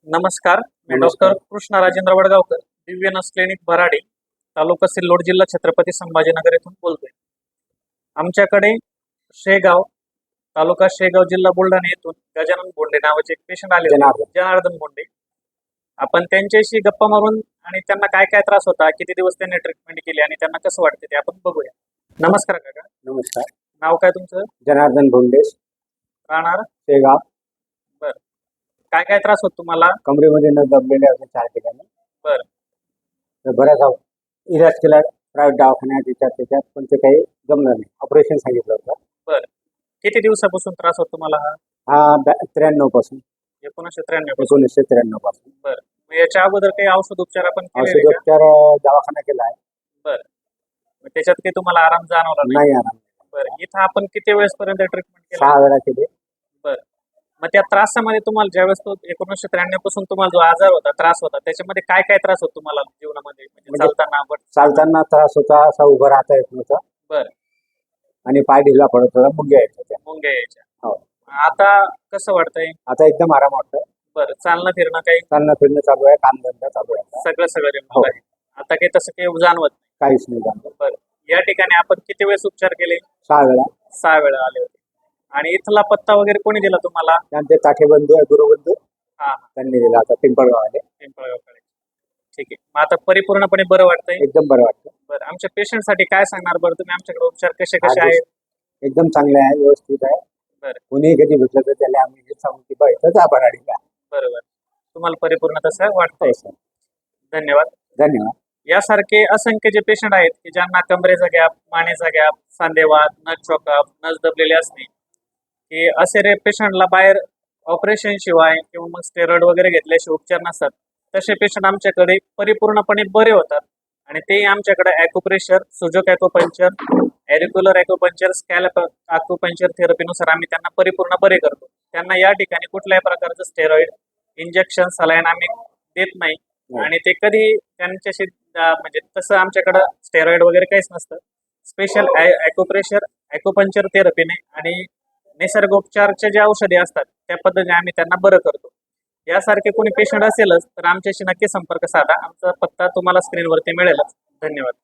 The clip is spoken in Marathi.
नमस्कार, मी नमस्कार. डॉक्टर कृष्णा राजेंद्र वडगावकर, दिव्यनस क्लिनिक भराडी, तालुका सिल्लोड, जिल्हा छत्रपती संभाजीनगर येथून बोलतोय. आमच्याकडे शेगाव, तालुका शेगाव, जिल्हा बुलढाणा येथून गजानन बोंडे नावाचे एक पेशंट आले होते, जनार्दन बोंडे. आपण त्यांच्याशी गप्पा मारून आणि त्यांना काय काय त्रास होता, किती दिवस त्यांनी ट्रीटमेंट केली आणि त्यांना कसं वाटते ते आपण बघूया. नमस्कार काका. नमस्कार. नाव काय तुमचं? जनार्दन भोंडेस, राहणार? शेगाव. बरं. काय काय त्रास होत तुम्हाला? कमरेमध्ये न दबलेले होते 4 ठिकाणी. बरं. तर बऱ्याच इलाज केला प्रायव्हेट दवाखान्यात त्याच्यात पण ते काही जमलं नाही. ऑपरेशन सांगितलं होतं. बरं. किती दिवसापासून त्रास होत तुम्हाला हा? हा 93 पासून 1993 पासून. 1993 पासून. बरं. मग याच्या अगोदर काही औषध उपचार आपण केलेले का? औषधोपचार दवाखाना केला आहे. बरं. मग त्याच्यात काही तुम्हाला आराम जाणवला नाही? नाही आराम. बरं. इथं आपण किती वेळेस पर्यंत ट्रीटमेंट केली? 6 वेळा केले. बरं. मग त्या त्रासामध्ये तुम्हाला ज्यावेळेस तो 1993 पासून तुम्हाला जो आजार होता, त्रास होता, त्याच्यामध्ये काय काय त्रास होत तुम्हाला जीवनामध्ये? म्हणजे चालताना चालताना त्रास होता, असा उभं राहता येत नव्हतं. बरं. आणि पाय ढिला पडत होता, मुंग्या येत होत्या. मुंग्या यायच्या. हो. आता कसं वाटतंय? आता एकदम आराम वाटतोय. बरं. चालणं फिरणं काही? चालणं फिरणं चालू आहे, कामधंदा चालू आहे. सगळं हो. आहे. आता काही तसं काही जाणवत नाही? काहीच नाही जाणवत. बरं. या ठिकाणी आपण किती वेळेस उपचार केले? 6 वेळा. 6 वेळा आले होते. आणि इथला पत्ता वगैरे कोणी दिला तुम्हाला? त्यांचे ताठेबंधू आहे, गुरुबंधू, हा. त्यांनी दिला. आता पिंपळगावले. पिंपळगावकडे. ठीक आहे. मग आता परिपूर्णपणे बरं वाटतंय? एकदम बरं वाटतं. बरं. आमच्या पेशंटसाठी काय सांगणार बरं तुम्ही? आमच्याकडे उपचार कसे आहेत? एकदम चांगले आहे, व्यवस्थित आहे. बरं. कोणीही कधी भेटलं तर त्याला आम्ही हे सांगू की इथं जा भराडीला. बरोबर. तुम्हाला परिपूर्ण तसं वाटतंय? हो सर. धन्यवाद. धन्यवाद. यासारखे असंख्य जे पेशंट आहेत की ज्यांना कमरेचा गॅप, मानेचा गॅप, सांधेवात, नस चोकअप, नस दबलेले असणे, की असे पेशंटला बाहेर ऑपरेशन शिवाय किंवा मग स्टेरॉइड वगैरे घेतल्याशिवाय उपचार नसतात, तसे पेशंट आमच्याकडे परिपूर्णपणे बरे होतात. आणि ते आमच्याकडे acupressure, sujok acupuncture, auricular acupuncture, scalp acupuncture थेरपीनुसार आम्ही त्यांना परिपूर्ण बरे करतो. त्यांना या ठिकाणी कुठल्याही प्रकारचं स्टेरॉइड, इंजेक्शन, सलाईन आम्ही देत नाही. आणि ते कधी त्यांच्याशी म्हणजे तसं आमच्याकडं स्टेरॉइड वगैरे काहीच नसतं. स्पेशल ॲक्युप्रेशर, ॲक्युपंक्चर थेरपीने आणि निसर्गोपचारचे जे औषधे असतात त्या पद्धतीने आम्ही त्यांना बरं करतो. यासारखे कोणी पेशंट असेलच तर आमच्याशी नक्की संपर्क साधा. आमचा पत्ता तुम्हाला स्क्रीनवरती मिळेलच. धन्यवाद.